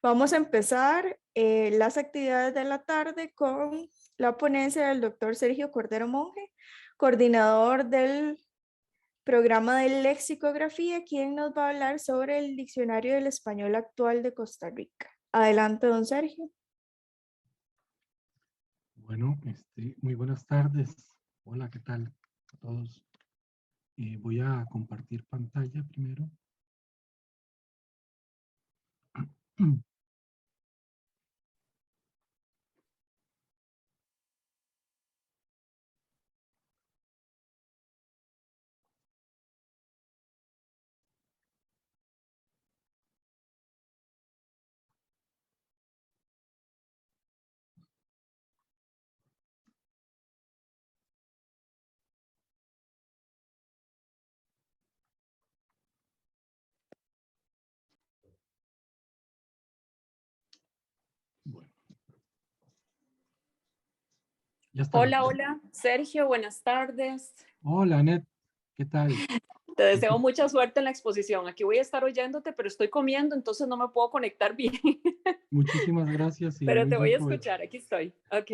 Vamos a empezar las actividades de la tarde con la ponencia del doctor Sergio Cordero Monge, coordinador del programa de lexicografía, quien nos va a hablar sobre el diccionario del español actual de Costa Rica. Adelante, don Sergio. Bueno, muy buenas tardes. Hola, ¿qué tal a todos? Voy a compartir pantalla primero. Bueno, ya está, Hola, ¿verdad? hola, Sergio, buenas tardes. Hola, Anet, ¿qué tal? Te deseo mucha suerte en la exposición. Aquí voy a estar oyéndote, pero estoy comiendo, entonces no me puedo conectar bien. Muchísimas gracias y Pero muy te voy buen a provecho. escuchar, aquí estoy. Ok.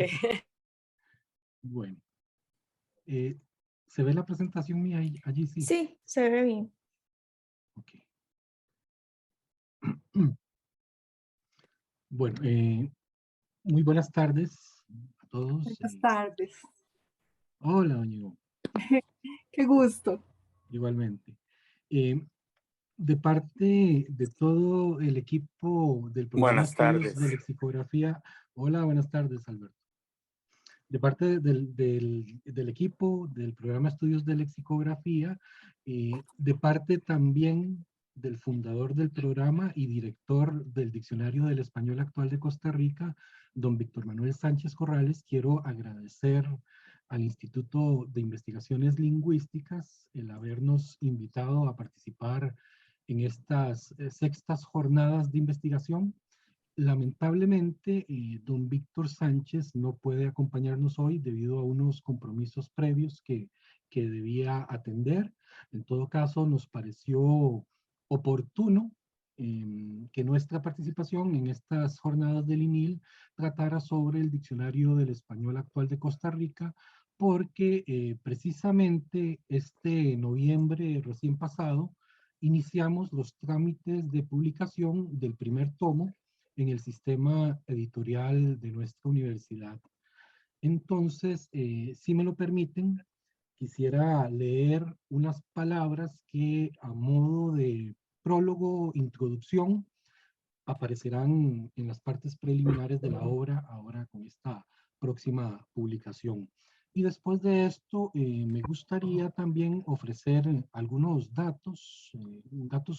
Bueno, ¿se ve la presentación mía allí? Sí. Sí, se ve bien. Ok. Bueno, muy buenas tardes a todos. Buenas tardes. Hola, doña Ivonne, Qué gusto. igualmente. Eh, de parte de todo el equipo del programa Buenas Estudios de tardes. Lexicografía. Hola, buenas tardes, Alberto. De parte del equipo del programa Estudios de Lexicografía, de parte también del fundador del programa y director del Diccionario del Español Actual de Costa Rica, don Víctor Manuel Sánchez Corrales, quiero agradecer al Instituto de Investigaciones Lingüísticas el habernos invitado a participar en estas sextas jornadas de investigación. Lamentablemente, don Víctor Sánchez no puede acompañarnos hoy debido a unos compromisos previos que debía atender. En todo caso, nos pareció oportuno que nuestra participación en estas jornadas del INIL tratara sobre el Diccionario del Español Actual de Costa Rica, porque precisamente este noviembre recién pasado iniciamos los trámites de publicación del primer tomo en el sistema editorial de nuestra universidad. Entonces, si me lo permiten, quisiera leer unas palabras que a modo de prólogo, introducción, aparecerán en las partes preliminares de la obra ahora con esta próxima publicación. Y después de esto, me gustaría también ofrecer algunos datos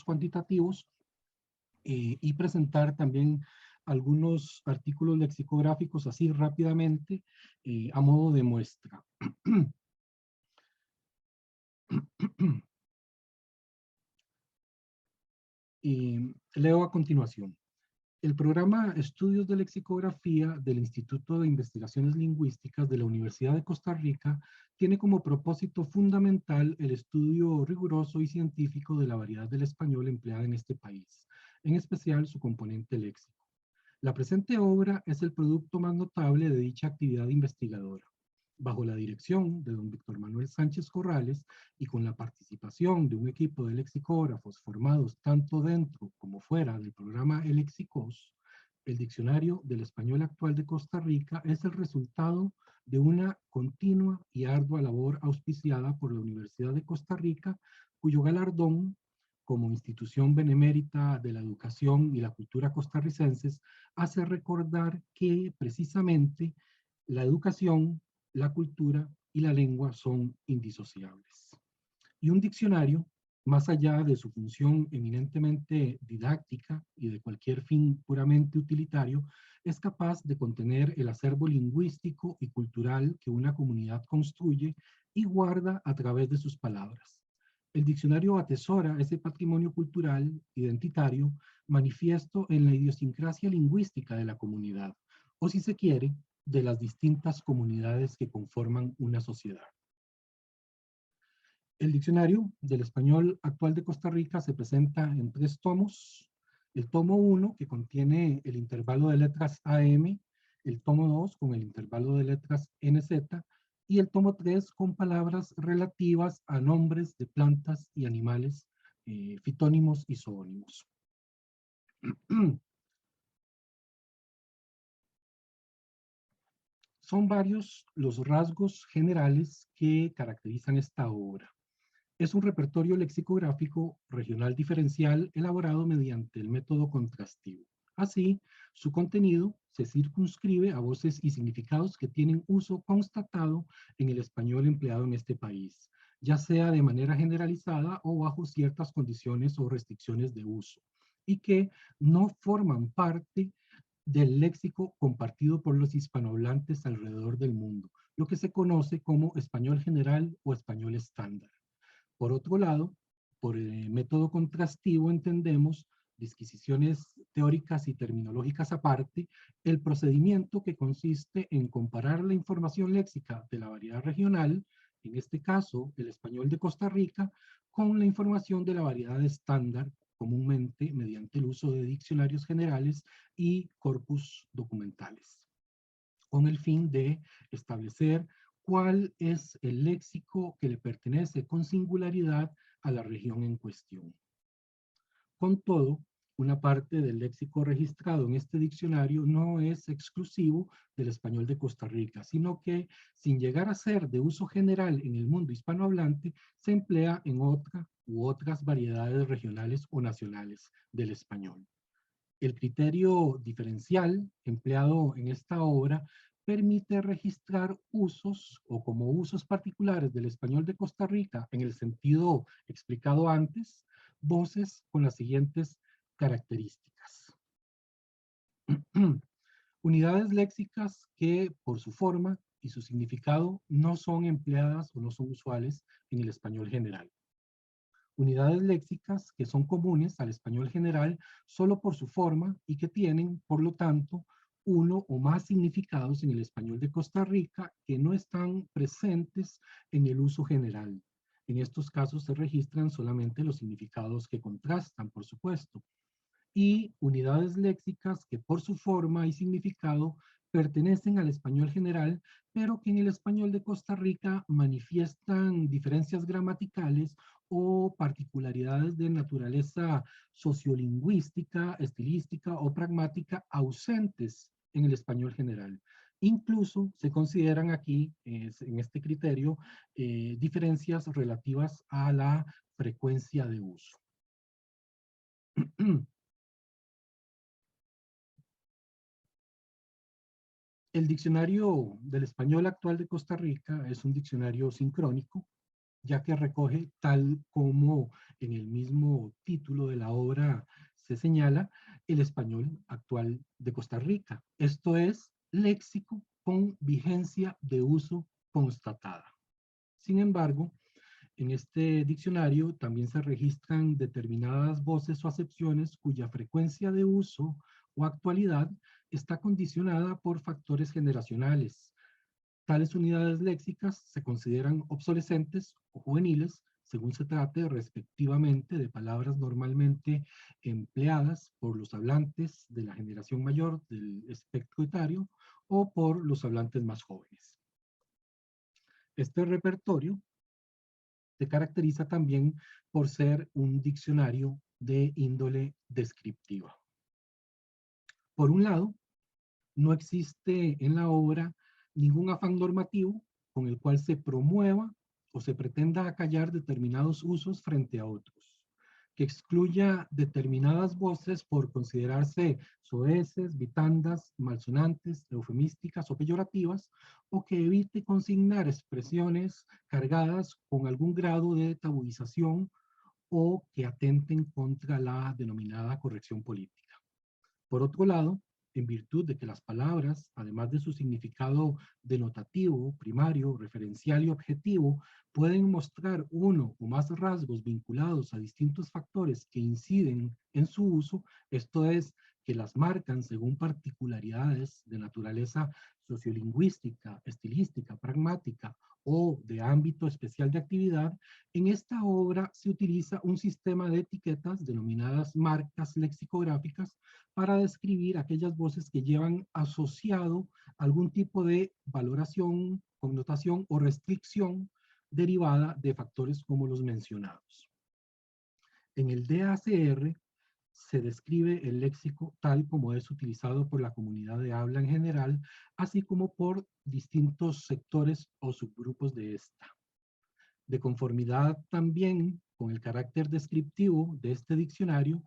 cuantitativos y presentar también algunos artículos lexicográficos así rápidamente a modo de muestra. Leo a continuación. El programa Estudios de Lexicografía del Instituto de Investigaciones Lingüísticas de la Universidad de Costa Rica tiene como propósito fundamental el estudio riguroso y científico de la variedad del español empleada en este país, en especial su componente léxico. La presente obra es el producto más notable de dicha actividad investigadora. Bajo la dirección de don Víctor Manuel Sánchez Corrales y con la participación de un equipo de lexicógrafos formados tanto dentro como fuera del programa El Lexicos, el Diccionario del Español Actual de Costa Rica es el resultado de una continua y ardua labor auspiciada por la Universidad de Costa Rica, cuyo galardón como institución benemérita de la educación y la cultura costarricenses hace recordar que precisamente la educación, la cultura y la lengua son indisociables. Y un diccionario, más allá de su función eminentemente didáctica y de cualquier fin puramente utilitario, es capaz de contener el acervo lingüístico y cultural que una comunidad construye y guarda a través de sus palabras. El diccionario atesora ese patrimonio cultural identitario manifiesto en la idiosincrasia lingüística de la comunidad, o si se quiere, de las distintas comunidades que conforman una sociedad. El Diccionario del Español Actual de Costa Rica se presenta en 3 tomos. El tomo 1, que contiene el intervalo de letras AM, el tomo 2 con el intervalo de letras NZ, y el tomo 3 con palabras relativas a nombres de plantas y animales, fitónimos y zoónimos. Son varios los rasgos generales que caracterizan esta obra. Es un repertorio lexicográfico regional diferencial elaborado mediante el método contrastivo. Así, su contenido se circunscribe a voces y significados que tienen uso constatado en el español empleado en este país, ya sea de manera generalizada o bajo ciertas condiciones o restricciones de uso, y que no forman parte del léxico compartido por los hispanohablantes alrededor del mundo, lo que se conoce como español general o español estándar. Por otro lado, por el método contrastivo entendemos, disquisiciones teóricas y terminológicas aparte, el procedimiento que consiste en comparar la información léxica de la variedad regional, en este caso el español de Costa Rica, con la información de la variedad estándar, comúnmente mediante el uso de diccionarios generales y corpus documentales, con el fin de establecer cuál es el léxico que le pertenece con singularidad a la región en cuestión. Con todo, una parte del léxico registrado en este diccionario no es exclusivo del español de Costa Rica, sino que, sin llegar a ser de uso general en el mundo hispanohablante, se emplea en otra u otras variedades regionales o nacionales del español. El criterio diferencial empleado en esta obra permite registrar usos o como usos particulares del español de Costa Rica en el sentido explicado antes, voces con las siguientes características. Unidades léxicas que por su forma y su significado no son empleadas o no son usuales en el español general. Unidades léxicas que son comunes al español general solo por su forma y que tienen, por lo tanto, uno o más significados en el español de Costa Rica que no están presentes en el uso general. En estos casos se registran solamente los significados que contrastan, por supuesto. Y unidades léxicas que por su forma y significado pertenecen al español general, pero que en el español de Costa Rica manifiestan diferencias gramaticales o particularidades de naturaleza sociolingüística, estilística o pragmática ausentes en el español general. Incluso se consideran aquí, en este criterio, diferencias relativas a la frecuencia de uso. El diccionario del español actual de Costa Rica es un diccionario sincrónico, ya que recoge, tal como en el mismo título de la obra se señala, el español actual de Costa Rica. Esto es léxico con vigencia de uso constatada. Sin embargo, en este diccionario también se registran determinadas voces o acepciones cuya frecuencia de uso o actualidad está condicionada por factores generacionales. Tales unidades léxicas se consideran obsolescentes o juveniles según se trate respectivamente de palabras normalmente empleadas por los hablantes de la generación mayor del espectro etario o por los hablantes más jóvenes. Este repertorio se caracteriza también por ser un diccionario de índole descriptiva. Por un lado, no existe en la obra ningún afán normativo con el cual se promueva o se pretenda acallar determinados usos frente a otros, que excluya determinadas voces por considerarse soeces, vitandas, malsonantes, eufemísticas o peyorativas, o que evite consignar expresiones cargadas con algún grado de tabuización o que atenten contra la denominada corrección política. Por otro lado, en virtud de que las palabras, además de su significado denotativo, primario, referencial y objetivo, pueden mostrar uno o más rasgos vinculados a distintos factores que inciden en su uso, esto es, que las marcan según particularidades de naturaleza sociolingüística, estilística, pragmática o de ámbito especial de actividad, en esta obra se utiliza un sistema de etiquetas denominadas marcas lexicográficas para describir aquellas voces que llevan asociado algún tipo de valoración, connotación o restricción derivada de factores como los mencionados. En el DACR se describe el léxico tal como es utilizado por la comunidad de habla en general, así como por distintos sectores o subgrupos de esta. De conformidad también con el carácter descriptivo de este diccionario,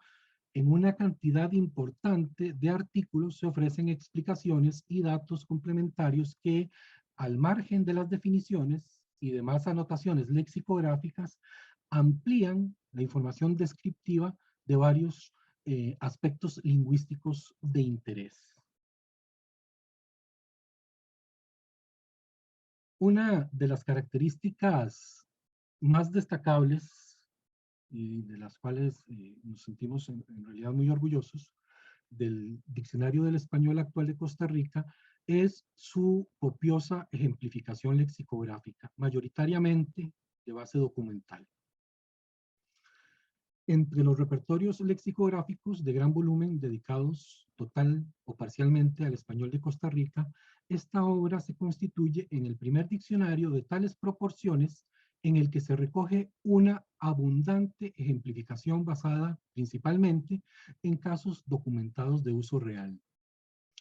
en una cantidad importante de artículos se ofrecen explicaciones y datos complementarios que, al margen de las definiciones y demás anotaciones lexicográficas, amplían la información descriptiva de varios aspectos lingüísticos de interés. Una de las características más destacables y de las cuales nos sentimos en realidad muy orgullosos del Diccionario del Español Actual de Costa Rica es su copiosa ejemplificación lexicográfica, mayoritariamente de base documental. Entre los repertorios lexicográficos de gran volumen dedicados total o parcialmente al español de Costa Rica, esta obra se constituye en el primer diccionario de tales proporciones en el que se recoge una abundante ejemplificación basada principalmente en casos documentados de uso real.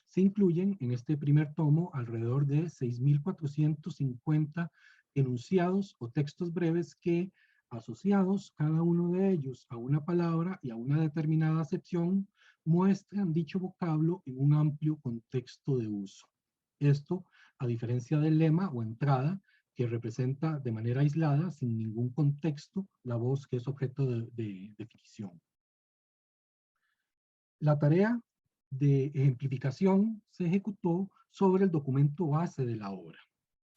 Se incluyen en este primer tomo alrededor de 6.450 enunciados o textos breves que, asociados cada uno de ellos a una palabra y a una determinada acepción, muestran dicho vocablo en un amplio contexto de uso. Esto, a diferencia del lema o entrada, que representa de manera aislada, sin ningún contexto, la voz que es objeto de definición. La tarea de ejemplificación se ejecutó sobre el documento base de la obra,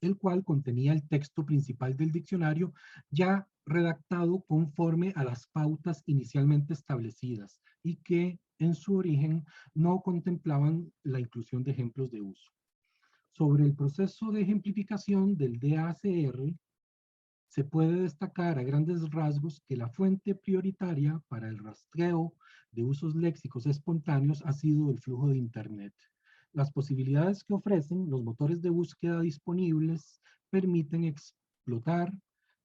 el cual contenía el texto principal del diccionario ya redactado conforme a las pautas inicialmente establecidas y que en su origen no contemplaban la inclusión de ejemplos de uso. Sobre el proceso de ejemplificación del DACR, se puede destacar a grandes rasgos que la fuente prioritaria para el rastreo de usos léxicos espontáneos ha sido el flujo de Internet. Las posibilidades que ofrecen los motores de búsqueda disponibles permiten explotar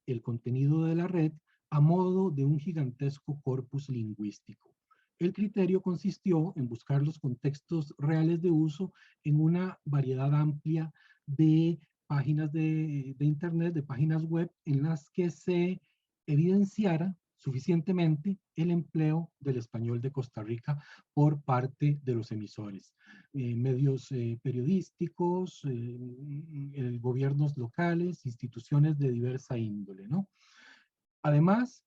el contenido de la red a modo de un gigantesco corpus lingüístico. El criterio consistió en buscar los contextos reales de uso en una variedad amplia de páginas de Internet, de páginas web, en las que se evidenciara suficientemente el empleo del español de Costa Rica por parte de los emisores. Medios periodísticos, gobiernos locales, instituciones de diversa índole, ¿no? Además,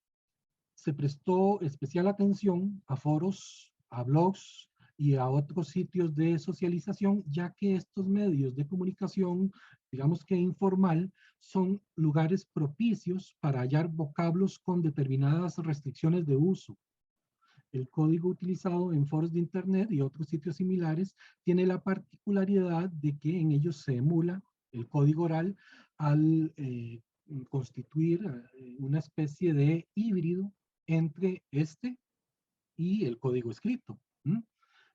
se prestó especial atención a foros, a blogs y a otros sitios de socialización, ya que estos medios de comunicación, digamos que informal, son lugares propicios para hallar vocablos con determinadas restricciones de uso. El código utilizado en foros de Internet y otros sitios similares tiene la particularidad de que en ellos se emula el código oral al constituir una especie de híbrido entre este y el código escrito,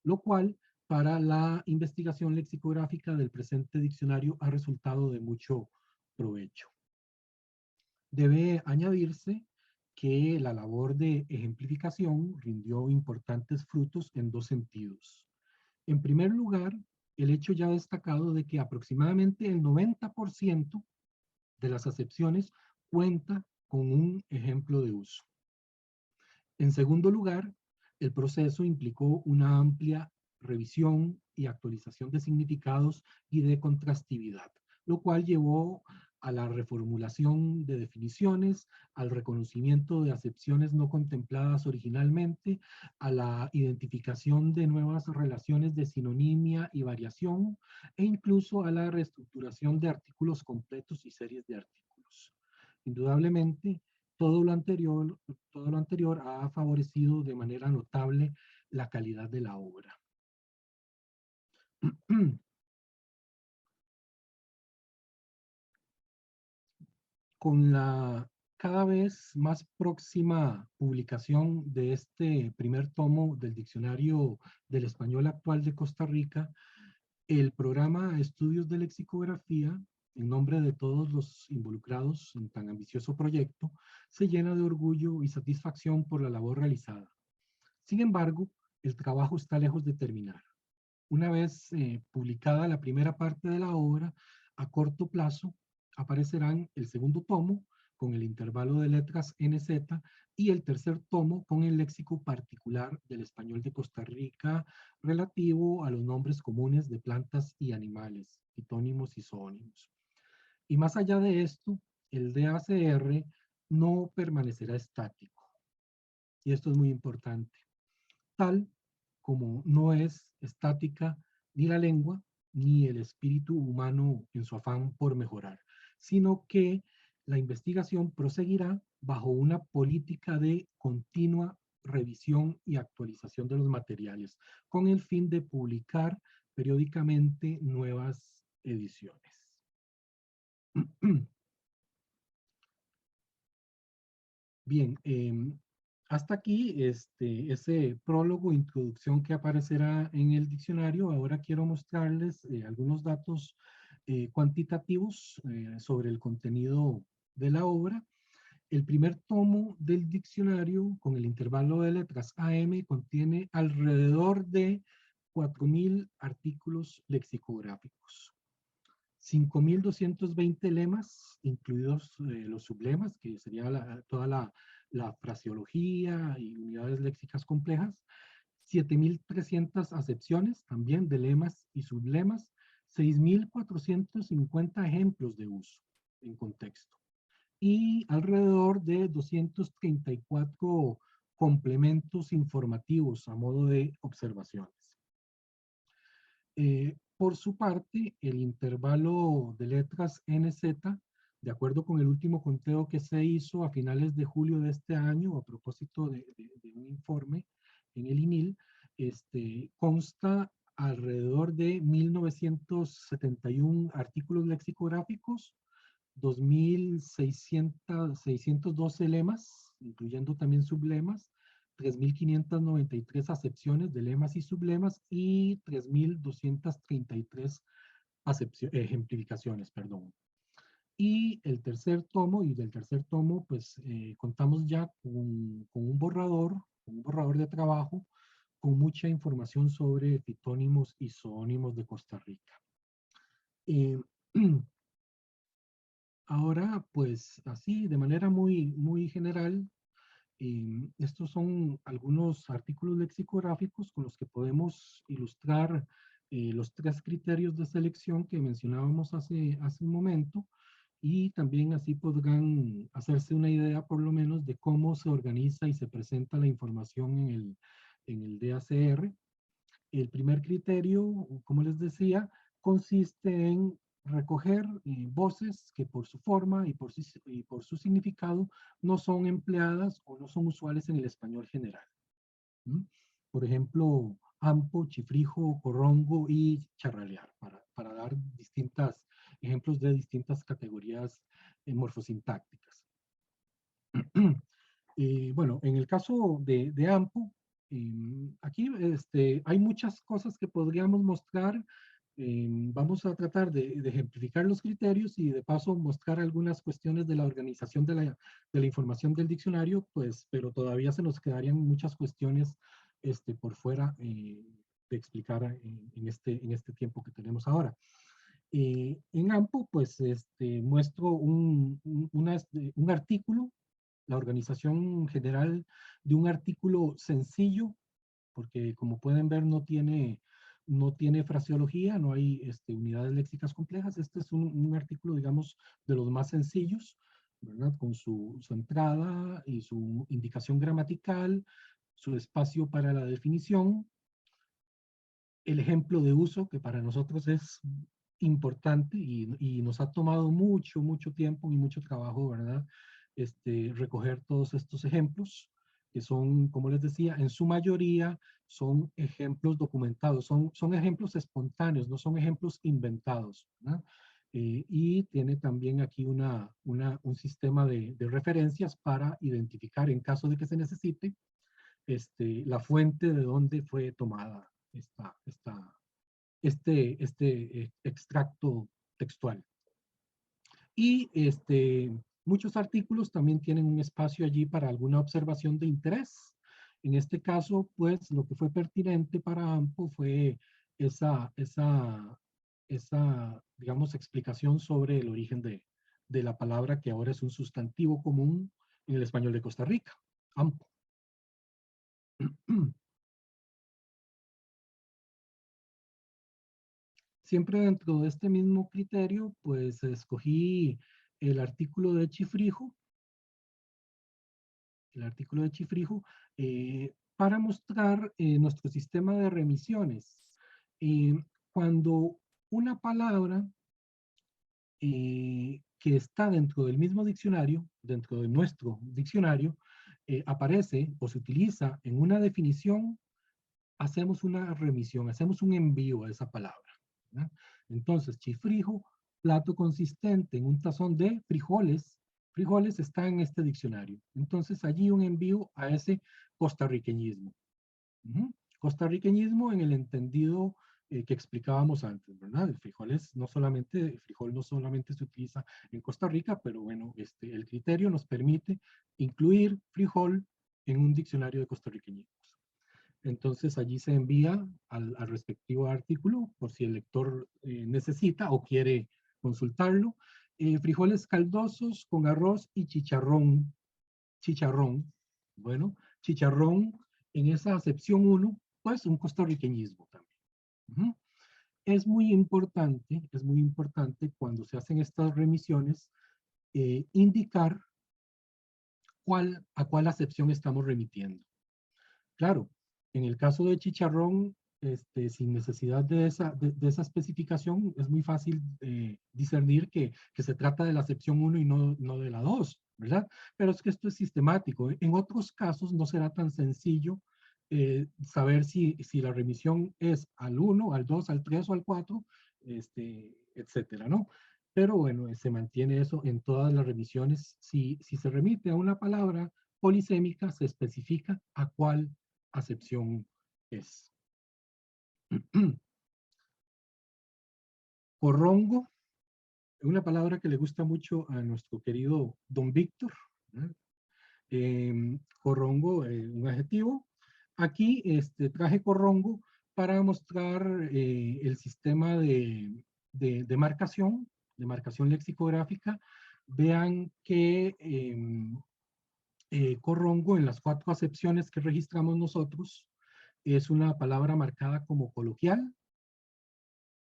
lo cual para la investigación lexicográfica del presente diccionario ha resultado de mucho provecho. Debe añadirse que la labor de ejemplificación rindió importantes frutos en dos sentidos. En primer lugar, el hecho ya destacado de que aproximadamente el 90% de las acepciones cuenta con un ejemplo de uso. En segundo lugar, el proceso implicó una amplia revisión y actualización de significados y de contrastividad, lo cual llevó a la reformulación de definiciones, al reconocimiento de acepciones no contempladas originalmente, a la identificación de nuevas relaciones de sinonimia y variación, e incluso a la reestructuración de artículos completos y series de artículos. Indudablemente, todo lo anterior ha favorecido de manera notable la calidad de la obra. Con la cada vez más próxima publicación de este primer tomo del Diccionario del Español Actual de Costa Rica, el programa Estudios de Lexicografía, en nombre de todos los involucrados en tan ambicioso proyecto, se llena de orgullo y satisfacción por la labor realizada. Sin embargo, el trabajo está lejos de terminar. Una vez publicada la primera parte de la obra, a corto plazo aparecerán el segundo tomo con el intervalo de letras NZ y el tercer tomo con el léxico particular del español de Costa Rica relativo a los nombres comunes de plantas y animales, fitónimos y zoónimos. Y más allá de esto, el DACR no permanecerá estático. Y esto es muy importante. Tal como no es estática ni la lengua ni el espíritu humano en su afán por mejorar, sino que la investigación proseguirá bajo una política de continua revisión y actualización de los materiales, con el fin de publicar periódicamente nuevas ediciones. Bien, hasta aquí ese prólogo, introducción que aparecerá en el diccionario. Ahora quiero mostrarles algunos datos cuantitativos sobre el contenido de la obra. El primer tomo del diccionario, con el intervalo de letras AM, contiene alrededor de 4.000 artículos lexicográficos. 5.220 lemas, incluidos los sublemas, que sería toda la fraseología y unidades léxicas complejas. 7.300 acepciones también de lemas y sublemas. 6.450 ejemplos de uso en contexto. Y alrededor de 234 complementos informativos a modo de observaciones. Por su parte, el intervalo de letras NZ, de acuerdo con el último conteo que se hizo a finales de julio de este año, a propósito de un informe en el INIL, consta alrededor de 1.971 artículos lexicográficos, 2.612 lemas, incluyendo también sublemas, 3.593 acepciones de lemas y sublemas y 3.233 ejemplificaciones, perdón. Y el tercer tomo, y del tercer tomo, pues contamos ya con un borrador de trabajo, con mucha información sobre fitónimos y zoónimos de Costa Rica. Ahora, pues así, de manera muy general, estos son algunos artículos lexicográficos con los que podemos ilustrar los 3 criterios de selección que mencionábamos hace un momento, y también así podrán hacerse una idea por lo menos de cómo se organiza y se presenta la información en el DACR. El primer criterio, como les decía, consiste en recoger voces que por su forma y por su significado no son empleadas o no son usuales en el español general. Por ejemplo, ampo, chifrijo, corrongo y charralear, para dar ejemplos de distintas categorías morfosintácticas. Bueno, en el caso de ampo, aquí hay muchas cosas que podríamos mostrar. Vamos a tratar de ejemplificar los criterios y de paso mostrar algunas cuestiones de la organización de la información del diccionario, pues, pero todavía se nos quedarían muchas cuestiones por fuera de explicar en este tiempo que tenemos ahora. En AMPO, pues, muestro un artículo, la organización general de un artículo sencillo, porque como pueden ver no tiene fraseología, no hay unidades léxicas complejas. Este es un artículo, digamos, de los más sencillos, ¿verdad? Con su entrada y su indicación gramatical, su espacio para la definición, el ejemplo de uso, que para nosotros es importante y nos ha tomado mucho tiempo y mucho trabajo, ¿verdad? Recoger todos estos ejemplos. que son, como les decía, en su mayoría son ejemplos documentados, son ejemplos espontáneos, no son ejemplos inventados, ¿no? Y tiene también aquí un sistema de referencias para identificar, en caso de que se necesite, la fuente de donde fue tomada este extracto textual. Y muchos artículos también tienen un espacio allí para alguna observación de interés. En este caso, pues, lo que fue pertinente para AMPO fue esa digamos, explicación sobre el origen de la palabra que ahora es un sustantivo común en el español de Costa Rica, AMPO. Siempre dentro de este mismo criterio, pues escogí el artículo de Chifrijo, para mostrar nuestro sistema de remisiones. Cuando una palabra que está dentro del mismo diccionario, dentro de nuestro diccionario, aparece o se utiliza en una definición, hacemos una remisión, hacemos un envío a esa palabra, ¿no? Entonces, chifrijo, plato consistente en un tazón de frijoles. Frijoles está en este diccionario. Entonces, allí un envío a ese costarriqueñismo. Costarriqueñismo en el entendido que explicábamos antes, ¿verdad? El frijol no solamente se utiliza en Costa Rica, pero bueno, el criterio nos permite incluir frijol en un diccionario de costarriqueñismos. Entonces allí se envía al respectivo artículo por si el lector necesita o quiere consultarlo. Frijoles caldosos con arroz y chicharrón. Chicharrón. Bueno, chicharrón en esa acepción 1, pues un costarriqueñismo también. Es muy importante cuando se hacen estas remisiones indicar a cuál acepción estamos remitiendo. Claro, en el caso de chicharrón, sin necesidad de esa especificación, es muy fácil discernir que se trata de la acepción 1 y no de la 2, ¿verdad? Pero es que esto es sistemático. En otros casos no será tan sencillo saber si la remisión es al 1, al 2, al 3 o al 4, etcétera, ¿no? Pero bueno, se mantiene eso en todas las remisiones. Si se remite a una palabra polisémica, se especifica a cuál acepción es. Corrongo, una palabra que le gusta mucho a nuestro querido don Víctor, ¿no? Corrongo, un adjetivo. Aquí traje corrongo para mostrar el sistema de marcación lexicográfica. Vean que corrongo en las 4 acepciones que registramos nosotros es una palabra marcada como coloquial,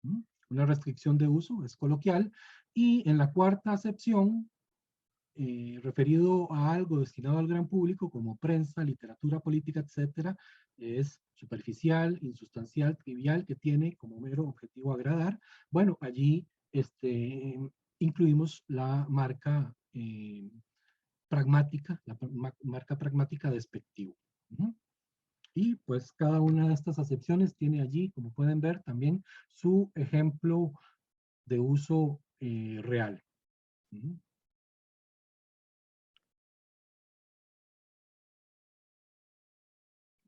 ¿sí? Una restricción de uso es coloquial, y en la 4ª acepción, referido a algo destinado al gran público como prensa, literatura, política, etcétera, es superficial, insustancial, trivial, que tiene como mero objetivo agradar. Bueno, allí incluimos la marca pragmática, marca pragmática despectivo. Y pues cada una de estas acepciones tiene allí, como pueden ver, también su ejemplo de uso real.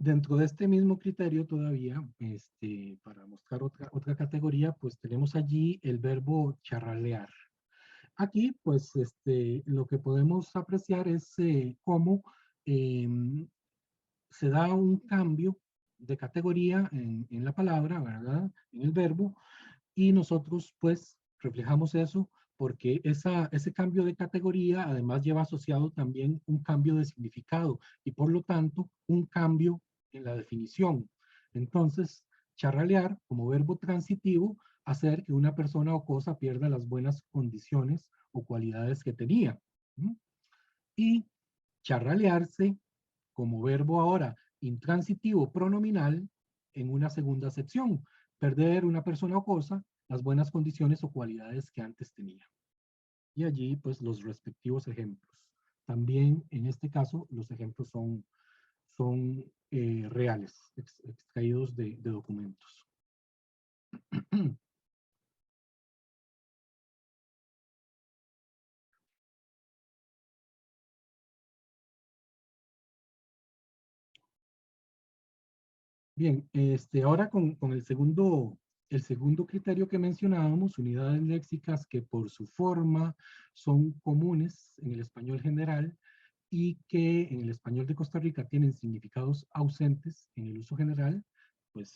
Dentro de este mismo criterio todavía, para mostrar otra categoría, pues tenemos allí el verbo charralear. Aquí, pues, lo que podemos apreciar es cómo se da un cambio de categoría en la palabra, ¿verdad? En el verbo, y nosotros, pues, reflejamos eso porque ese cambio de categoría además lleva asociado también un cambio de significado y por lo tanto un cambio en la definición. Entonces, charralear como verbo transitivo, hacer que una persona o cosa pierda las buenas condiciones o cualidades que tenía. Y charralearse como verbo ahora intransitivo pronominal en una segunda acepción, perder una persona o cosa las buenas condiciones o cualidades que antes tenía. Y allí, pues, los respectivos ejemplos. También, en este caso, los ejemplos son son reales, extraídos de documentos. Bien, ahora con el segundo criterio que mencionábamos, unidades léxicas que por su forma son comunes en el español general y que en el español de Costa Rica tienen significados ausentes en el uso general, pues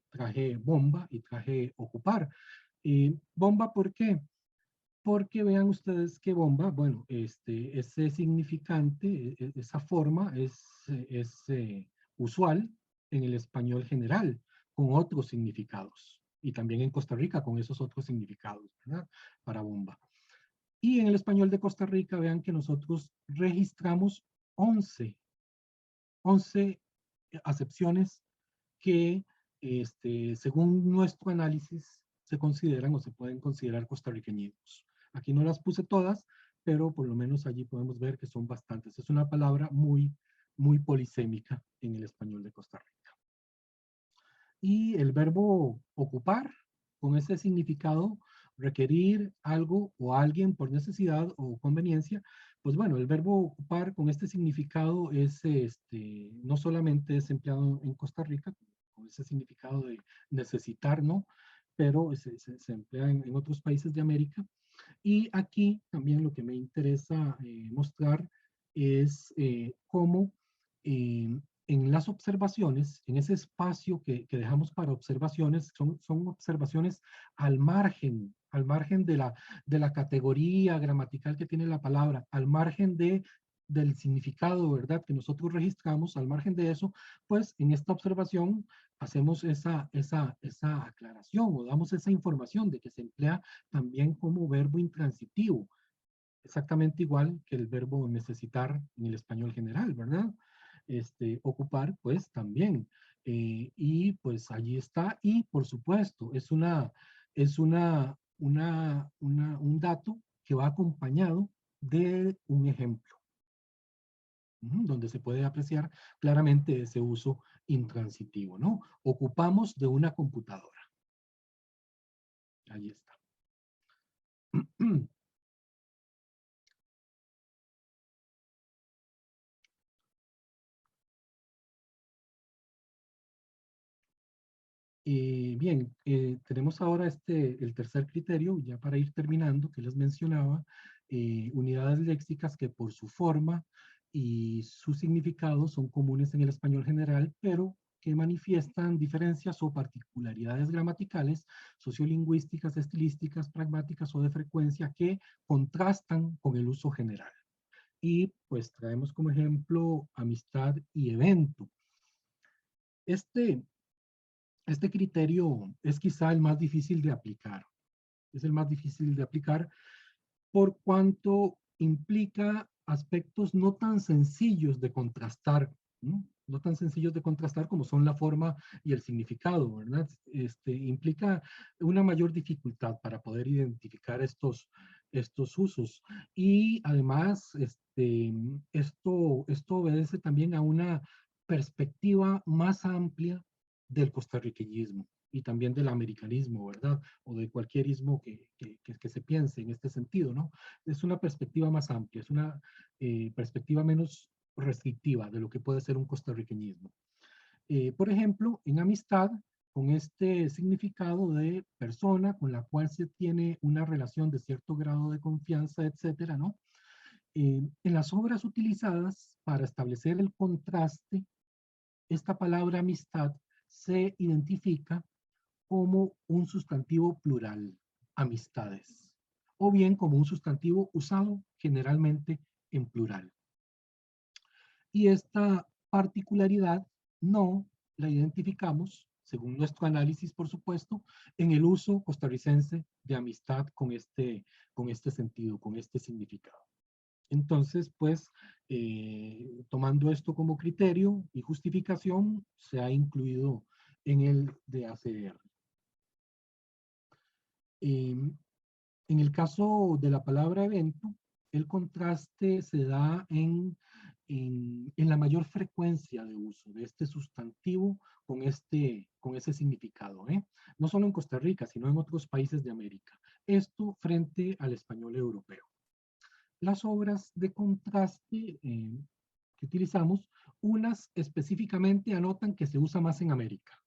traje bomba y traje ocupar. Bomba, ¿por qué? Porque vean ustedes que bomba, bueno, ese significante, esa forma es usual en el español general, con otros significados. Y también en Costa Rica con esos otros significados, ¿verdad? Para bomba. Y en el español de Costa Rica, vean que nosotros registramos 11 acepciones que, según nuestro análisis, se consideran o se pueden considerar costarriqueñismos. Aquí no las puse todas, pero por lo menos allí podemos ver que son bastantes. Es una palabra muy polisémica en el español de Costa Rica. Y el verbo ocupar, con ese significado, requerir algo o alguien por necesidad o conveniencia, pues bueno, el verbo ocupar con este significado es, no solamente es empleado en Costa Rica, con ese significado de necesitar, ¿no? Pero se emplea en otros países de América. Y aquí también lo que me interesa mostrar es cómo en las observaciones, en ese espacio que dejamos para observaciones, son observaciones al margen de la categoría gramatical que tiene la palabra, al margen del significado, ¿verdad?, que nosotros registramos, al margen de eso, pues en esta observación hacemos esa aclaración o damos esa información de que se emplea también como verbo intransitivo, exactamente igual que el verbo necesitar en el español general, ¿verdad? Ocupar, pues también. Y pues allí está. Y por supuesto, es un dato que va acompañado de un ejemplo, donde se puede apreciar claramente ese uso intransitivo, ¿no? Ocupamos de una computadora. Ahí está. Bien, tenemos ahora el tercer criterio, ya para ir terminando, que les mencionaba, unidades léxicas que por su forma y su significado son comunes en el español general, pero que manifiestan diferencias o particularidades gramaticales, sociolingüísticas, estilísticas, pragmáticas o de frecuencia que contrastan con el uso general. Y pues traemos como ejemplo amistad y evento. Este criterio es quizá el más difícil de aplicar. Es el más difícil de aplicar por cuanto implica aspectos no tan sencillos de contrastar, ¿no? No tan sencillos de contrastar como son la forma y el significado, ¿verdad? Implica una mayor dificultad para poder identificar estos usos. Y además, esto obedece también a una perspectiva más amplia del costarriqueñismo y también del americanismo, ¿verdad? O de cualquier ismo que se piense en este sentido, ¿no? Es una perspectiva más amplia, es una perspectiva menos restrictiva de lo que puede ser un costarriqueñismo. Por ejemplo, en amistad, con este significado de persona con la cual se tiene una relación de cierto grado de confianza, etcétera, ¿no? En las obras utilizadas para establecer el contraste, esta palabra amistad se identifica como un sustantivo plural, amistades, o bien como un sustantivo usado generalmente en plural. Y esta particularidad no la identificamos, según nuestro análisis, por supuesto, en el uso costarricense de amistad con este sentido, con este significado. Entonces, pues, tomando esto como criterio y justificación, se ha incluido en el DACR. En el caso de la palabra evento, el contraste se da en en la mayor frecuencia de uso de este sustantivo con ese significado, ¿eh? No solo en Costa Rica, sino en otros países de América. Esto frente al español europeo. Las obras de contraste que utilizamos, unas específicamente anotan que se usa más en América.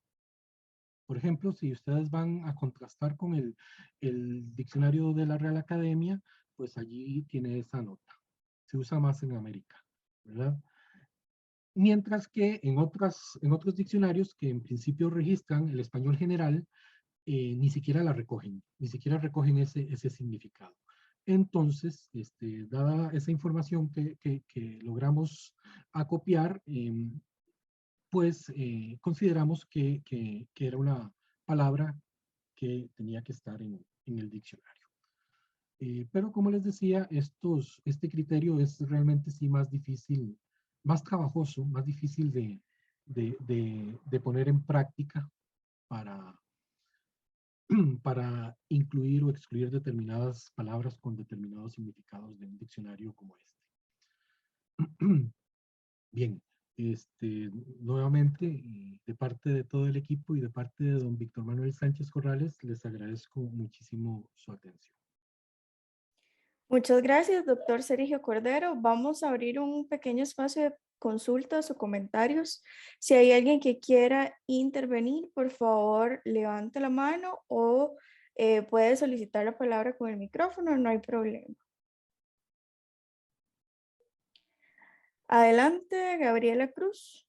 Por ejemplo, si ustedes van a contrastar con el diccionario de la Real Academia, pues allí tiene esa nota. Se usa más en América, ¿verdad? Mientras que en otros diccionarios que en principio registran el español general, ni siquiera la recogen, ni siquiera recogen ese significado. Entonces, dada esa información que logramos acopiar, pues consideramos que era una palabra que tenía que estar en el diccionario. Pero como les decía, este criterio es realmente sí más difícil, más trabajoso, más difícil de poner en práctica para, para incluir o excluir determinadas palabras con determinados significados de un diccionario como este. Bien, nuevamente, de parte de todo el equipo y de parte de don Víctor Manuel Sánchez Corrales, les agradezco muchísimo su atención. Muchas gracias, doctor Sergio Cordero. Vamos a abrir un pequeño espacio de consultas o comentarios. Si hay alguien que quiera intervenir, por favor, levante la mano o puede solicitar la palabra con el micrófono, no hay problema. Adelante, Gabriela Cruz.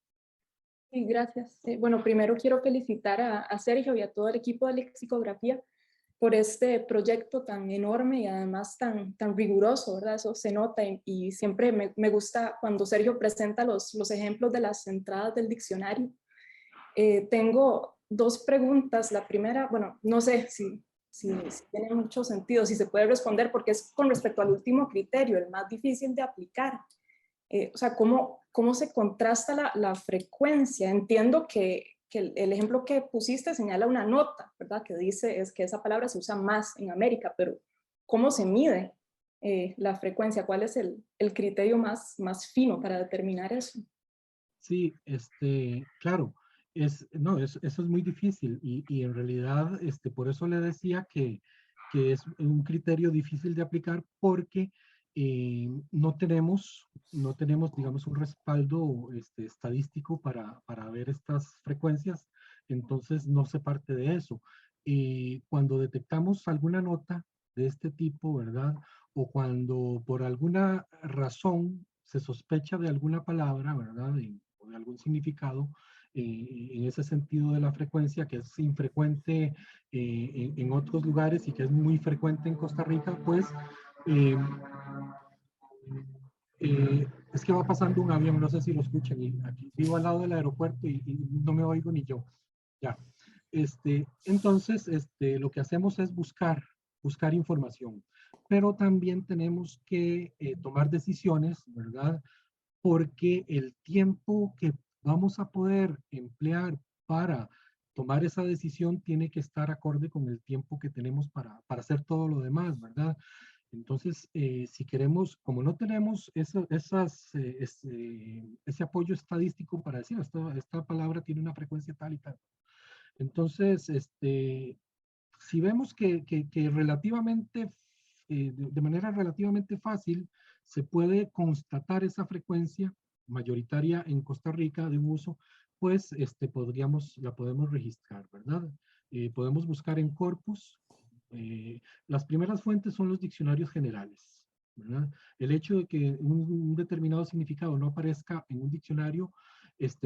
Sí, gracias. Bueno, primero quiero felicitar a Sergio y a todo el equipo de lexicografía por este proyecto tan enorme y además tan riguroso, ¿verdad? Eso se nota y siempre me gusta cuando Sergio presenta los ejemplos de las entradas del diccionario. Tengo dos preguntas. La primera, bueno, no sé si tiene mucho sentido, si se puede responder, porque es con respecto al último criterio, el más difícil de aplicar. O sea, ¿cómo se contrasta la frecuencia? Entiendo que el ejemplo que pusiste señala una nota, ¿verdad? Que dice es que esa palabra se usa más en América, pero ¿cómo se mide la frecuencia? ¿Cuál es el criterio más fino para determinar eso? Sí, claro, no, eso es muy difícil y en realidad, por eso le decía que es un criterio difícil de aplicar porque no tenemos, digamos, un respaldo estadístico para ver estas frecuencias, entonces no se parte de eso. Cuando detectamos alguna nota de este tipo, ¿verdad? O cuando por alguna razón se sospecha de alguna palabra, ¿verdad? O de algún significado, en ese sentido de la frecuencia, que es infrecuente en otros lugares y que es muy frecuente en Costa Rica, pues es que va pasando un avión, no sé si lo escuchan, y aquí vivo al lado del aeropuerto y no me oigo ni yo. Ya. Entonces, lo que hacemos es buscar información, pero también tenemos que tomar decisiones, ¿verdad? Porque el tiempo que vamos a poder emplear para tomar esa decisión tiene que estar acorde con el tiempo que tenemos para hacer todo lo demás, ¿verdad? Entonces, si queremos, como no tenemos ese apoyo estadístico para decir, esta palabra tiene una frecuencia tal y tal. Entonces, si vemos que relativamente, de manera relativamente fácil, se puede constatar esa frecuencia mayoritaria en Costa Rica de uso, pues la podemos registrar, ¿verdad? Podemos buscar en corpus. Las primeras fuentes son los diccionarios generales, ¿verdad? El hecho de que un determinado significado no aparezca en un diccionario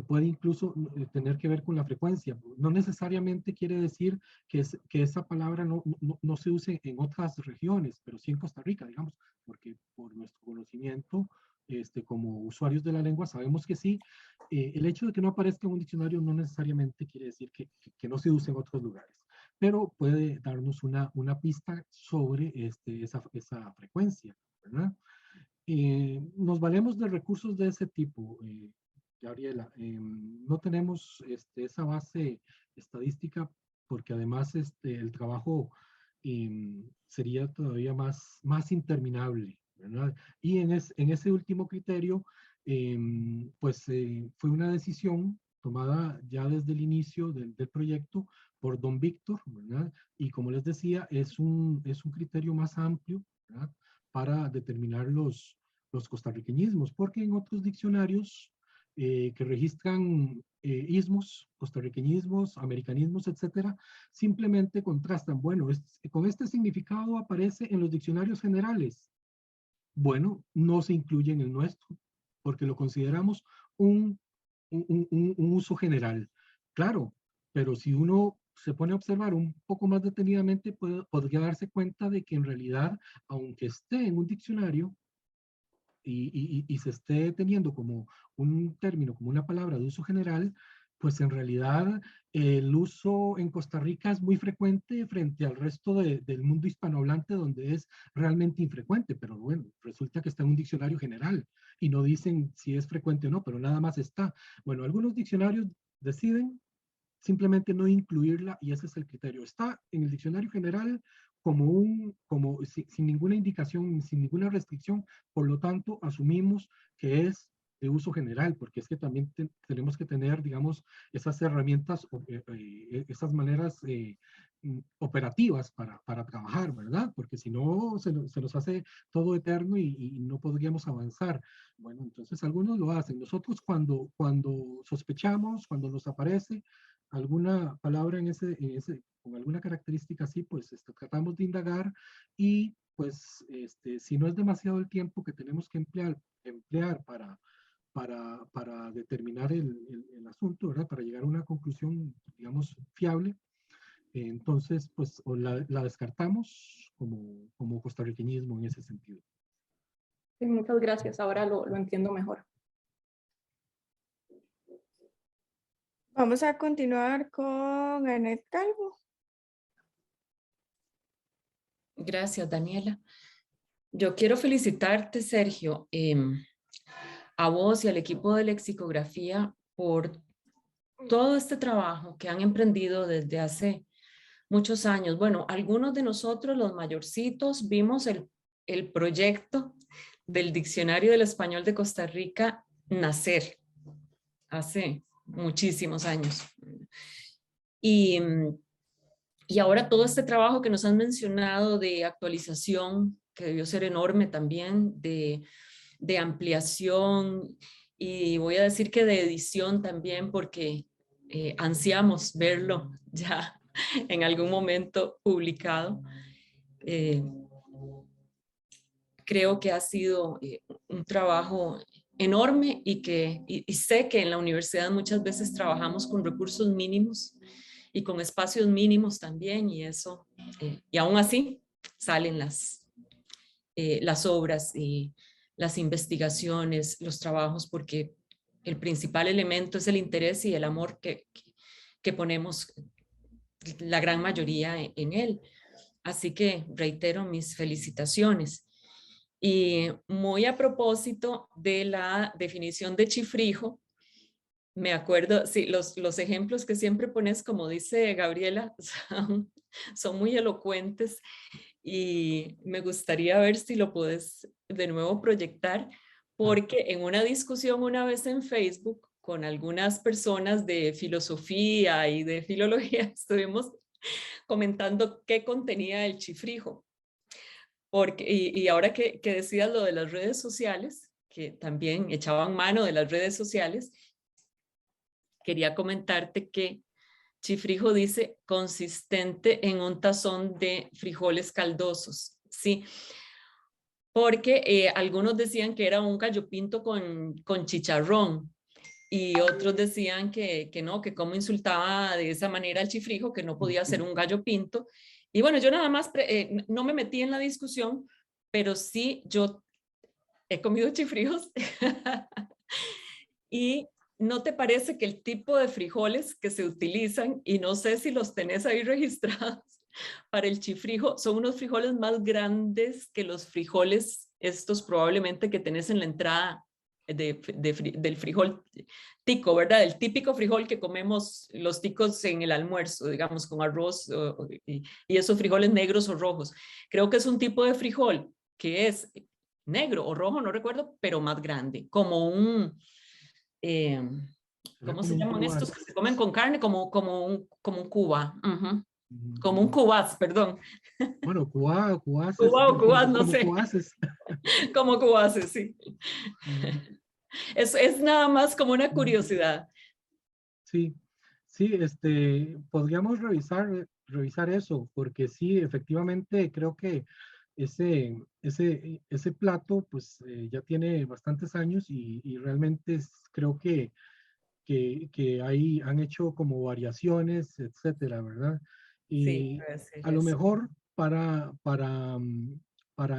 puede incluso tener que ver con la frecuencia. No necesariamente quiere decir que esa palabra no se use en otras regiones, pero sí en Costa Rica, digamos, porque por nuestro conocimiento como usuarios de la lengua sabemos que sí. El hecho de que no aparezca en un diccionario no necesariamente quiere decir que no se use en otros lugares, pero puede darnos una pista sobre esa frecuencia, ¿verdad? Nos valemos de recursos de ese tipo, Gabriela. No tenemos esa base estadística porque además el trabajo sería todavía más interminable, ¿verdad? Y en ese último criterio, fue una decisión tomada ya desde el inicio del proyecto por don Víctor, ¿verdad? Y como les decía, es un criterio más amplio, ¿verdad? Para determinar los costarriqueñismos, porque en otros diccionarios que registran ismos, costarriqueñismos, americanismos, etcétera, simplemente contrastan, bueno, con este significado aparece en los diccionarios generales. Bueno, no se incluye en el nuestro, porque lo consideramos un uso general. Claro, pero si uno se pone a observar un poco más detenidamente, podría darse cuenta de que en realidad, aunque esté en un diccionario y se esté teniendo como un término, como una palabra de uso general, pues en realidad el uso en Costa Rica es muy frecuente frente al resto del mundo hispanohablante, donde es realmente infrecuente, pero bueno, resulta que está en un diccionario general y no dicen si es frecuente o no, pero nada más está. Bueno, algunos diccionarios deciden simplemente no incluirla y ese es el criterio. Está en el diccionario general sin ninguna indicación, sin ninguna restricción, por lo tanto asumimos que es de uso general, porque es que también tenemos que tener, digamos, esas herramientas, esas maneras operativas para trabajar, ¿verdad? Porque si no, se nos hace todo eterno y no podríamos avanzar. Bueno, entonces algunos lo hacen. Nosotros cuando sospechamos, cuando nos aparece alguna palabra con alguna característica así, pues tratamos de indagar y pues si no es demasiado el tiempo que tenemos que emplear para determinar el asunto, ¿verdad? Para llegar a una conclusión, digamos, fiable, entonces pues o la descartamos como costarriqueñismo en ese sentido. Sí, muchas gracias, ahora lo entiendo mejor. Vamos a continuar con Anet Calvo. Gracias, Daniela. Yo quiero felicitarte, Sergio, a vos y al equipo de lexicografía por todo este trabajo que han emprendido desde hace muchos años. Bueno, algunos de nosotros, los mayorcitos, vimos el proyecto del Diccionario del Español de Costa Rica nacer hace muchísimos años. Y ahora todo este trabajo que nos han mencionado de actualización, que debió ser enorme también, de ampliación y voy a decir que de edición también, porque ansiamos verlo ya en algún momento publicado. Creo que ha sido un trabajo enorme y sé que en la universidad muchas veces trabajamos con recursos mínimos y con espacios mínimos también y eso, y aún así salen las obras y las investigaciones, los trabajos, porque el principal elemento es el interés y el amor que ponemos la gran mayoría en él. Así que reitero mis felicitaciones. Y muy a propósito de la definición de chifrijo, me acuerdo, sí, los ejemplos que siempre pones, como dice Gabriela, son muy elocuentes y me gustaría ver si lo puedes de nuevo proyectar, porque en una discusión una vez en Facebook con algunas personas de filosofía y de filología estuvimos comentando qué contenía el chifrijo. Y ahora que decías lo de las redes sociales, que también echaban mano de las redes sociales, quería comentarte que chifrijo dice consistente en un tazón de frijoles caldosos, ¿sí? Porque algunos decían que era un gallo pinto con chicharrón y otros decían que no, que cómo insultaba de esa manera al chifrijo, que no podía ser un gallo pinto. Y bueno, yo nada más no me metí en la discusión, pero sí yo he comido chifrijos y ¿no te parece que el tipo de frijoles que se utilizan, y no sé si los tenés ahí registrados, para el chifrijo, son unos frijoles más grandes que los frijoles estos probablemente que tenés en la entrada del frijol tico, ¿verdad? El típico frijol que comemos los ticos en el almuerzo, digamos, con arroz y esos frijoles negros o rojos. Creo que es un tipo de frijol que es negro o rojo, no recuerdo, pero más grande, como un, ¿cómo se llaman estos que se comen con carne? Como un cuba, como un cubás, perdón. Bueno, cubás, Cuba o cubás, no como sé. cubaces. Como cubaces, sí. Es nada más como una Ujú. curiosidad. Sí, sí, podríamos revisar eso, porque sí, efectivamente, creo que ese plato, pues, ya tiene bastantes años y realmente creo que ahí han hecho como variaciones, etcétera, ¿verdad? Sí, Y puede ser a lo eso. mejor para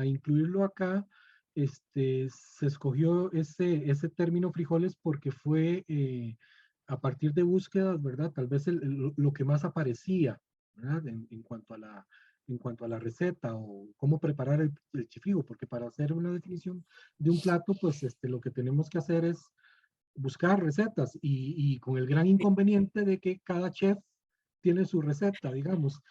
incluirlo acá, se escogió ese término frijoles porque fue a partir de búsquedas, ¿verdad? Tal vez lo que más aparecía, ¿verdad? En cuanto a la receta o cómo preparar el chifigo, porque para hacer una definición de un plato, pues lo que tenemos que hacer es buscar recetas y con el gran inconveniente de que cada chef tiene su receta, digamos,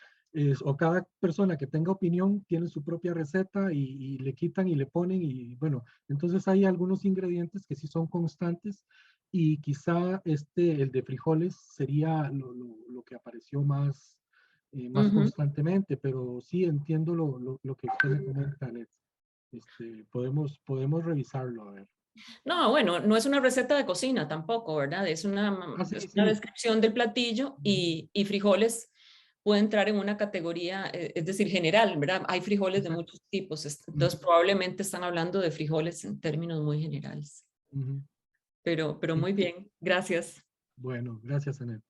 o cada persona que tenga opinión tiene su propia receta y le quitan y le ponen y bueno, entonces hay algunos ingredientes que sí son constantes y quizá el de frijoles sería lo que apareció más constantemente, pero sí entiendo lo que usted me comenta, Alex. Podemos revisarlo, a ver. No, bueno, no es una receta de cocina tampoco, ¿verdad? Es Ah, sí, es una sí. descripción del platillo y frijoles puede entrar en una categoría, es decir, general, ¿verdad? Hay frijoles de Exacto. muchos tipos, entonces probablemente están hablando de frijoles en términos muy generales. Ujú. Pero Sí. muy bien, gracias. Bueno, gracias, Anet.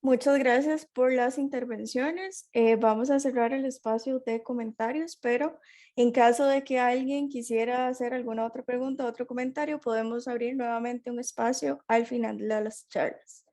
Muchas gracias por las intervenciones. Vamos a cerrar el espacio de comentarios, pero en caso de que alguien quisiera hacer alguna otra pregunta, otro comentario, podemos abrir nuevamente un espacio al final de las charlas.